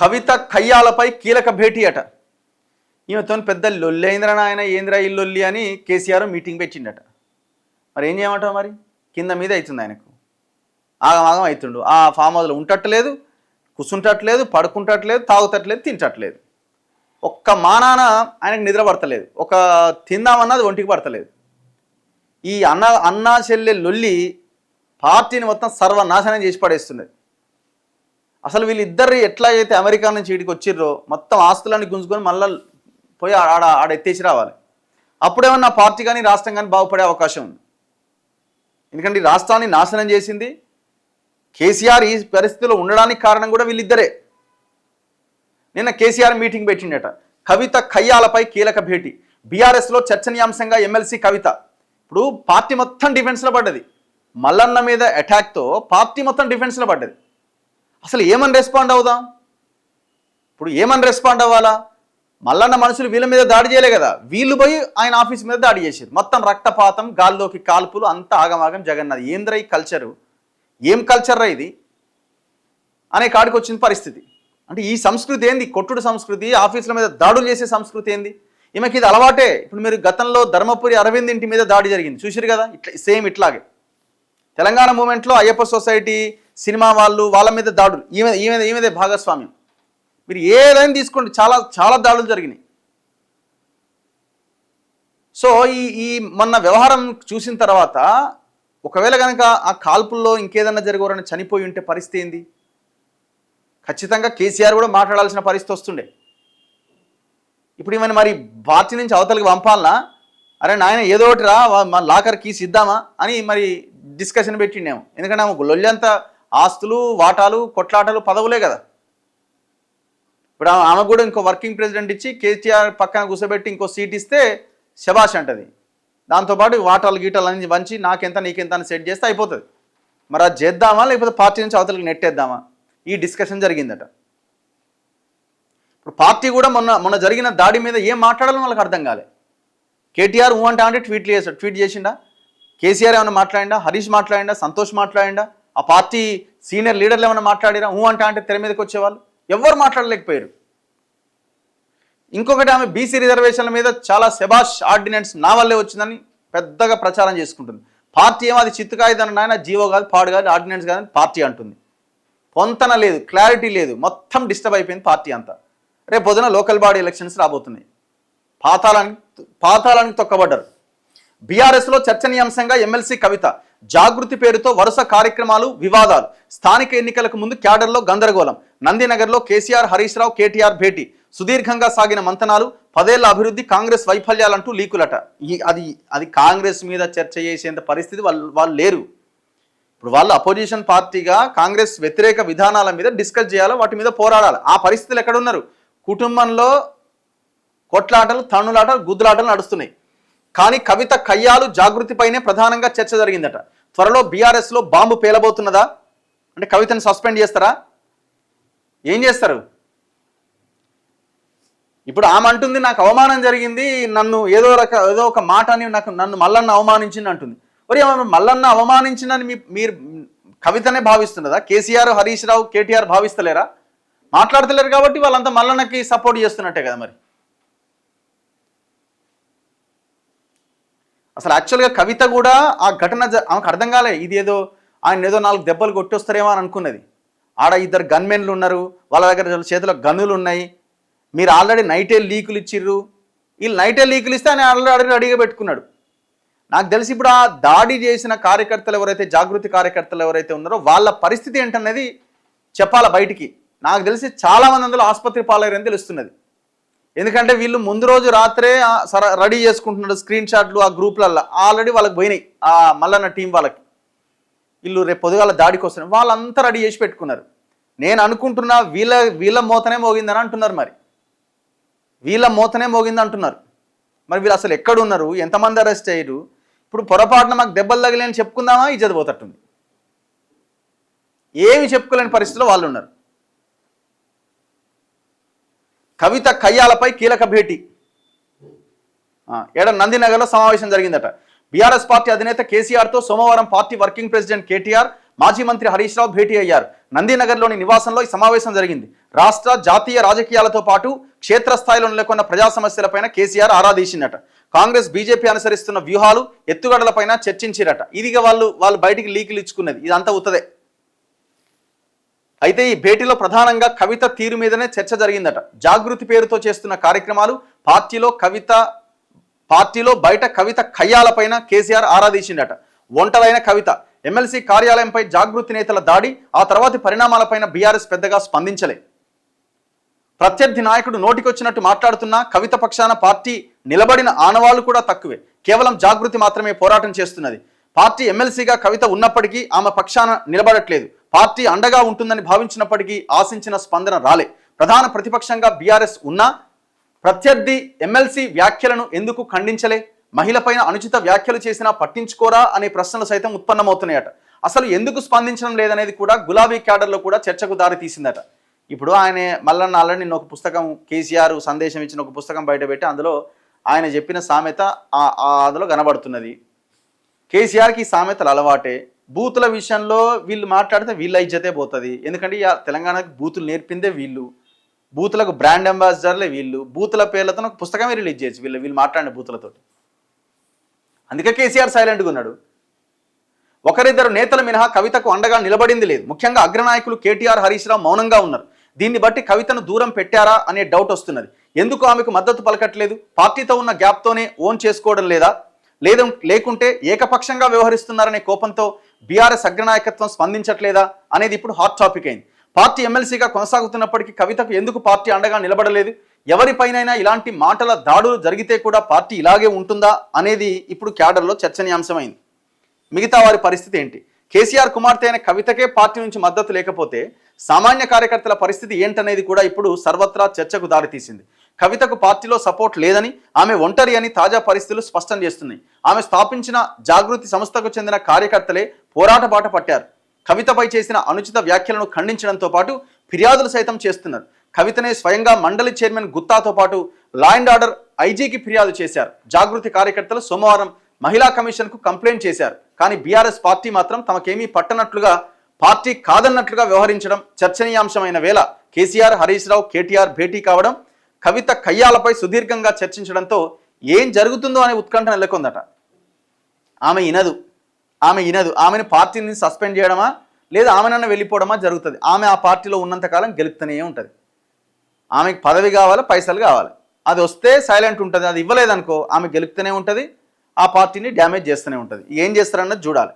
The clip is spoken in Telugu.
కవిత కయ్యాలపై కీలక భేటీ అట. ఈమెతో పెద్ద లొల్లి అయిందిరా నాయన, ఏంద్రా ఈ లొల్లి అని కేసీఆర్ మీటింగ్ పెట్టిండట. మరి ఏం చేయమంటావు? మరి కింద మీద అవుతుంది ఆయనకు, ఆగమాగం అవుతుండు. ఆ ఫామ్ హౌస్లో ఉంటట్లేదు, కూర్చుంటట్లేదు, పడుకుంటట్లేదు, తాగుతట్లేదు, తింటట్లేదు. ఒక్క మానాన ఆయనకు నిద్ర పడతలేదు, ఒక తిందామన్నది ఒంటికి పడతలేదు. ఈ అన్నా చెల్లె లొల్లి పార్టీని మొత్తం సర్వనాశనం చేసి పడేస్తున్నది. అసలు వీళ్ళిద్దరు ఎట్లా అయితే అమెరికా నుంచి వీడికి వచ్చిర్రో మొత్తం ఆస్తులన్నీ గుంజుకొని మళ్ళీ పోయి ఆడ ఎత్తేసి రావాలి. అప్పుడేమన్నా పార్టీ కానీ రాష్ట్రం కానీ బాగుపడే అవకాశం ఉంది. ఎందుకంటే ఈ రాష్ట్రాన్ని నాశనం చేసింది కేసీఆర్. ఈ పరిస్థితిలో ఉండడానికి కారణం కూడా వీళ్ళిద్దరే. నిన్న కేసీఆర్ మీటింగ్ పెట్టిండట. కవిత కయ్యాలపై కీలక భేటీ. బీఆర్ఎస్లో చర్చనీయాంశంగా ఎమ్మెల్సీ కవిత. ఇప్పుడు పార్టీ మొత్తం డిఫెన్స్లో పడ్డది. మల్లన్న మీద అటాక్తో పార్టీ మొత్తం డిఫెన్స్లో పడ్డది. అసలు ఏమని రెస్పాండ్ అవుదాం? ఇప్పుడు ఏమని రెస్పాండ్ అవ్వాలా? మల్లన్న మనుషులు వీళ్ళ మీద దాడి చేయలే కదా, వీళ్ళు పోయి ఆయన ఆఫీస్ మీద దాడి చేశారు. మొత్తం రక్తపాతం, గాల్లోకి కాల్పులు, అంతా ఆగమాగం. జగన్నాథ్ ఏంద్ర ఈ కల్చరు, ఏం కల్చర్ రా ఇది అనే కాడికి వచ్చిన పరిస్థితి. అంటే ఈ సంస్కృతి ఏంది? కొట్టుడు సంస్కృతి, ఆఫీసుల మీద దాడులు చేసే సంస్కృతి ఏంది? ఈమెకి ఇది అలవాటే. ఇప్పుడు మీరు గతంలో ధర్మపురి అరవింద్ ఇంటి మీద దాడి జరిగింది చూసిరు కదా, ఇట్లా సేమ్ ఇట్లాగే. తెలంగాణ మూమెంట్లో అయ్యప్ప సొసైటీ సినిమా వాళ్ళ మీద దాడులు, ఈమెదే భాగస్వామ్యం. మీరు ఏదైనా తీసుకోండి, చాలా చాలా దాడులు జరిగినాయి. సో ఈ మొన్న వ్యవహారం చూసిన తర్వాత ఒకవేళ కనుక ఆ కాల్పుల్లో ఇంకేదన్నా జరగవరని చనిపోయి ఉంటే పరిస్థితి ఏంది? ఖచ్చితంగా కేసీఆర్ కూడా మాట్లాడాల్సిన పరిస్థితి వస్తుండే. ఇప్పుడు ఈమెను మరి పార్టీ నుంచి అవతలకి పంపాలనా? అరే నాయన ఏదో ఒకటి రా, మన లాకర్ కీస్ ఇద్దామా అని మరి డిస్కషన్ పెట్టిండేమో. ఎందుకంటే ఆమె లొల్లంతా ఆస్తులు, వాటాలు, కొట్లాటలు, పదవులే కదా. ఇప్పుడు ఆమె కూడా ఇంకో వర్కింగ్ ప్రెసిడెంట్ ఇచ్చి కేసీఆర్ పక్కన కూర్చోబెట్టి ఇంకో సీట్ ఇస్తే శబాష్ అంటది. దాంతోపాటు వాటాలు గీటాలు అన్ని వంచి నాకెంత నీకెంత అని సెట్ చేస్తే అయిపోతుంది. మరి అది చేద్దామా లేకపోతే పార్టీ నుంచి అవతలకి నెట్టేద్దామా? ఈ డిస్కషన్ జరిగిందట. ఇప్పుడు పార్టీ కూడా మొన్న జరిగిన దాడి మీద ఏం మాట్లాడాలో వాళ్ళకి అర్థం కాలే. కేటీఆర్ అంటే ట్వీట్లు చేశాడు. ట్వీట్ చేసిండా? కేసీఆర్ ఏమైనా మాట్లాడిండా? హరీష్ మాట్లాడిండా? సంతోష్ మాట్లాడిండా? ఆ పార్టీ సీనియర్ లీడర్లు ఏమైనా మాట్లాడిరా? అంటే తెర మీదకి వచ్చేవాళ్ళు ఎవరు మాట్లాడలేకపోయారు. ఇంకొకటి, ఆమె బీసీ రిజర్వేషన్ల మీద చాలా శబాష్ ఆర్డినెన్స్ నా వల్లే వచ్చిందని పెద్దగా ప్రచారం చేసుకుంటుంది. పార్టీ ఏమో అది చిత్తుకాయిదని నాయన, జీవో కాదు, పాడు కాదు, ఆర్డినెన్స్ కాదని పార్టీ అంటుంది. పొంతన లేదు, క్లారిటీ లేదు, మొత్తం డిస్టర్బ్ అయిపోయింది పార్టీ అంతా. రేపు పొద్దున లోకల్ బాడీ ఎలక్షన్స్ రాబోతున్నాయి. పాతాళానికి తొక్కబడ్డారు. బీఆర్ఎస్లో చర్చనీయాంశంగా ఎమ్మెల్సీ కవిత. జాగృతి పేరుతో వరుస కార్యక్రమాలు, వివాదాలు. స్థానిక ఎన్నికలకు ముందు క్యాడర్లో గందరగోళం. నందినగర్లో కేసీఆర్, హరీష్ రావు, కేటీఆర్ భేటీ. సుదీర్ఘంగా సాగిన మంతనాలు. 10 ఏళ్ల అభివృద్ధి, కాంగ్రెస్ వైఫల్యాలంటూ లీకులట. అది కాంగ్రెస్ మీద చర్చ చేసేంత పరిస్థితి వాళ్ళు లేరు. ఇప్పుడు వాళ్ళు అపోజిషన్ పార్టీగా కాంగ్రెస్ వ్యతిరేక విధానాల మీద డిస్కస్ చేయాలి, వాటి మీద పోరాడాలి. ఆ పరిస్థితులు ఎక్కడున్నారు? కుటుంబంలో కొట్లాటలు, తన్నులాటలు, గుద్దులాటలు నడుస్తున్నాయి. కానీ కవిత కయ్యాలు, జాగృతిపైనే ప్రధానంగా చర్చ జరిగిందట. త్వరలో బీఆర్ఎస్లో బాంబు పేలబోతున్నదా? అంటే కవితను సస్పెండ్ చేస్తారా? ఏం చేస్తారు? ఇప్పుడు ఆమె అంటుంది నాకు అవమానం జరిగింది, నన్ను ఏదో ఒక మాట అని నన్ను మల్లన్న అవమానించింది అంటుంది. మరి మల్లన్న అవమానించిందని మీరు కవితనే భావిస్తున్నదా? కేసీఆర్, హరీష్ రావు, కేటీఆర్ భావిస్తలేరా? మాట్లాడతలేరు కాబట్టి వాళ్ళంతా మల్లన్నకి సపోర్ట్ చేస్తున్నట్టే కదా. మరి అసలు యాక్చువల్గా కవిత కూడా ఆ ఘటన ఆమెకు అర్థం కాలే. ఇది ఏదో ఆయన ఏదో 4 దెబ్బలు కొట్టొస్తారేమో అని అనుకున్నది. ఆడ 2 గన్మెన్లు ఉన్నారు, వాళ్ళ దగ్గర చేతిలో గన్నులు ఉన్నాయి. మీరు ఆల్రెడీ నైటే లీకులు ఇచ్చిర్రు. వీళ్ళు నైటే లీకులు ఇస్తే ఆయన ఆల్రెడీ రెడీగా పెట్టుకున్నాడు. నాకు తెలిసి ఇప్పుడు ఆ దాడి చేసిన కార్యకర్తలు ఎవరైతే, జాగృతి కార్యకర్తలు ఎవరైతే ఉన్నారో వాళ్ళ పరిస్థితి ఏంటనేది చెప్పాలా బయటికి. నాకు తెలిసి చాలామంది అందులో ఆసుపత్రి పాలయ్యారని తెలుస్తున్నది. ఎందుకంటే వీళ్ళు ముందు రోజు రాత్రే రెడీ చేసుకుంటున్నారు స్క్రీన్ షాట్లు ఆ గ్రూప్లల్లో. ఆల్రెడీ వాళ్ళకి పోయినాయి ఆ మల్లన్న టీం వాళ్ళకి. వీళ్ళు రేపు పొద్దుగాల దాడికి వస్తున్నారు, వాళ్ళంతా రెడీ చేసి పెట్టుకున్నారు. నేను అనుకుంటున్నా వీళ్ళ మోతనే మోగిందని అంటున్నారు. మరి వీళ్ళ మోతనే మోగింది అంటున్నారు. మరి వీళ్ళు అసలు ఎక్కడున్నారు? ఎంతమంది అరెస్ట్ అయ్యారు? ఇప్పుడు పొరపాటున మాకు దెబ్బలు తగిలేని చెప్పుకుందామా? ఇజ్జత్ పోతట్టుంది. ఏమి చెప్పుకోలేని పరిస్థితిలో వాళ్ళు ఉన్నారు. కవిత కయ్యాలపై కీలక భేటీ. నందినగర్లో సమావేశం జరిగిందట. బీఆర్ఎస్ పార్టీ అధినేత కేసీఆర్తో సోమవారం పార్టీ వర్కింగ్ ప్రెసిడెంట్ కేటీఆర్, మాజీ మంత్రి హరీష్ రావు భేటీ అయ్యారు. నందినగర్లోని నివాసంలో ఈ సమావేశం జరిగింది. రాష్ట్ర జాతీయ రాజకీయాలతో పాటు క్షేత్రస్థాయిలో నెలకొన్న ప్రజా సమస్యలపైన కేసీఆర్ ఆరా తీసిందట. కాంగ్రెస్ బీజేపీ అనుసరిస్తున్న వ్యూహాలు ఎత్తుగడలపైన చర్చించిరట. ఇదిగా వాళ్ళు బయటికి లీకులు ఇచ్చుకున్నది, ఇదంతా ఉత్తదే. అయితే ఈ భేటీలో ప్రధానంగా కవిత తీరు మీదనే చర్చ జరిగిందట. జాగృతి పేరుతో చేస్తున్న కార్యక్రమాలు, పార్టీలో బయట కవిత కయ్యాలపైన కేసీఆర్ ఆరా తీసిండట. ఒంటరైన కవిత, ఎమ్మెల్సీ కార్యాలయంపై జాగృతి నేతల దాడి, ఆ తర్వాతి పరిణామాలపైన బీఆర్ఎస్ పెద్దగా స్పందించలే. ప్రత్యర్థి నాయకుడు నోటికొచ్చినట్టు మాట్లాడుతున్నా కవిత పక్షాన పార్టీ నిలబడిన ఆనవాళ్లు కూడా తక్కువే. కేవలం జాగృతి మాత్రమే పోరాటం చేస్తున్నది. పార్టీ ఎమ్మెల్సీగా కవిత ఉన్నప్పటికీ ఆమె పక్షాన నిలబడట్లేదు. పార్టీ అండగా ఉంటుందని భావించినప్పటికీ ఆశించిన స్పందన రాలే. ప్రధాన ప్రతిపక్షంగా బీఆర్ఎస్ ఉన్నా ప్రత్యర్థి ఎమ్మెల్సీ వ్యాఖ్యలను ఎందుకు ఖండించలే? మహిళపైన అనుచిత వ్యాఖ్యలు చేసినా పట్టించుకోరా అనే ప్రశ్నలు సైతం ఉత్పన్నమవుతున్నాయట. అసలు ఎందుకు స్పందించడం లేదనేది కూడా గులాబీ క్యాడర్లో కూడా చర్చకు దారి తీసిందట. ఇప్పుడు ఆయన మల్లన్న ఆల్రెడీ నిన్న ఒక పుస్తకం, కేసీఆర్ సందేశం ఇచ్చిన ఒక పుస్తకం బయటపెట్టి అందులో ఆయన చెప్పిన సామెత అందులో కనబడుతున్నది. కేసీఆర్కి ఈ సామెతలు అలవాటే. బూతుల విషయంలో వీళ్ళు మాట్లాడితే వీళ్ళ ఇజ్జతే పోతుంది. ఎందుకంటే తెలంగాణకి బూతులు నేర్పిందే వీళ్ళు, బూతులకు బ్రాండ్ అంబాసిడర్లే వీళ్ళు. బూతుల పేర్లతో ఒక పుస్తకమే రిలీజ్ చేయొచ్చు వీళ్ళు మాట్లాడిన బూతులతో. అందుకే కేసీఆర్ సైలెంట్గా ఉన్నాడు. ఒకరిద్దరు నేతలు మినహా కవితకు అండగా నిలబడింది లేదు. ముఖ్యంగా అగ్రనాయకులు కేటీఆర్, హరీష్ రావు మౌనంగా ఉన్నారు. దీన్ని బట్టి కవితను దూరం పెట్టారా అనే డౌట్ వస్తున్నది. ఎందుకు ఆమెకు మద్దతు పలకట్లేదు? పార్టీతో ఉన్న గ్యాప్తోనే ఓన్ చేసుకోవడం లేదా, లేకుంటే ఏకపక్షంగా వ్యవహరిస్తున్నారనే కోపంతో బీఆర్ఎస్ అగ్రనాయకత్వం స్పందించట్లేదా అనేది ఇప్పుడు హాట్ టాపిక్ అయింది. పార్టీ ఎమ్మెల్సీగా కొనసాగుతున్నప్పటికీ కవితకు ఎందుకు పార్టీ అండగా నిలబడలేదు? ఎవరిపైనైనా ఇలాంటి మాటల దాడులు జరిగితే కూడా పార్టీ ఇలాగే ఉంటుందా అనేది ఇప్పుడు క్యాడర్లో చర్చనీయాంశమైంది. మిగతా వారి పరిస్థితి ఏంటి? కేసీఆర్ కుమార్తె అయిన కవితకే పార్టీ నుంచి మద్దతు లేకపోతే సామాన్య కార్యకర్తల పరిస్థితి ఏంటనేది కూడా ఇప్పుడు సర్వత్రా చర్చకు దారితీసింది. కవితకు పార్టీలో సపోర్ట్ లేదని, ఆమె ఒంటరి అని తాజా పరిస్థితులు స్పష్టం చేస్తున్నాయి. ఆమె స్థాపించిన జాగృతి సంస్థకు చెందిన కార్యకర్తలే పోరాట బాట పట్టారు. కవితపై చేసిన అనుచిత వ్యాఖ్యలను ఖండించడంతో పాటు ఫిర్యాదులు సైతం చేస్తున్నారు. కవితనే స్వయంగా మండలి చైర్మన్ గుత్తాతో పాటు లా అండ్ ఆర్డర్ ఐజీకి ఫిర్యాదు చేశారు. జాగృతి కార్యకర్తలు సోమవారం మహిళా కమిషన్కు కంప్లైంట్ చేశారు. కానీ బీఆర్ఎస్ పార్టీ మాత్రం తమకేమీ పట్టనట్లుగా, పార్టీ కాదన్నట్లుగా వ్యవహరించడం చర్చనీయాంశమైన వేళ కేసీఆర్, హరీష్ రావు, కేటీఆర్ భేటీ కావడం, కవిత కయ్యాలపై సుదీర్ఘంగా చర్చించడంతో ఏం జరుగుతుందో అనే ఉత్కంఠ నెలకొందట. ఆమె ఇనదు. ఆమెను పార్టీ నుంచి సస్పెండ్ చేయడమా లేదా ఆమెనన్నా వెళ్ళిపోవడమా జరుగుతుంది. ఆమె ఆ పార్టీలో ఉన్నంతకాలం గెలుపుతూనే ఉంటుంది. ఆమెకు పదవి కావాలి, పైసలు కావాలి. అది వస్తే సైలెంట్ ఉంటుంది. అది ఇవ్వలేదనుకో ఆమె గెలుపుతూనే ఉంటుంది, ఆ పార్టీని డ్యామేజ్ చేస్తూనే ఉంటుంది. ఏం చేస్తారన్నది చూడాలి.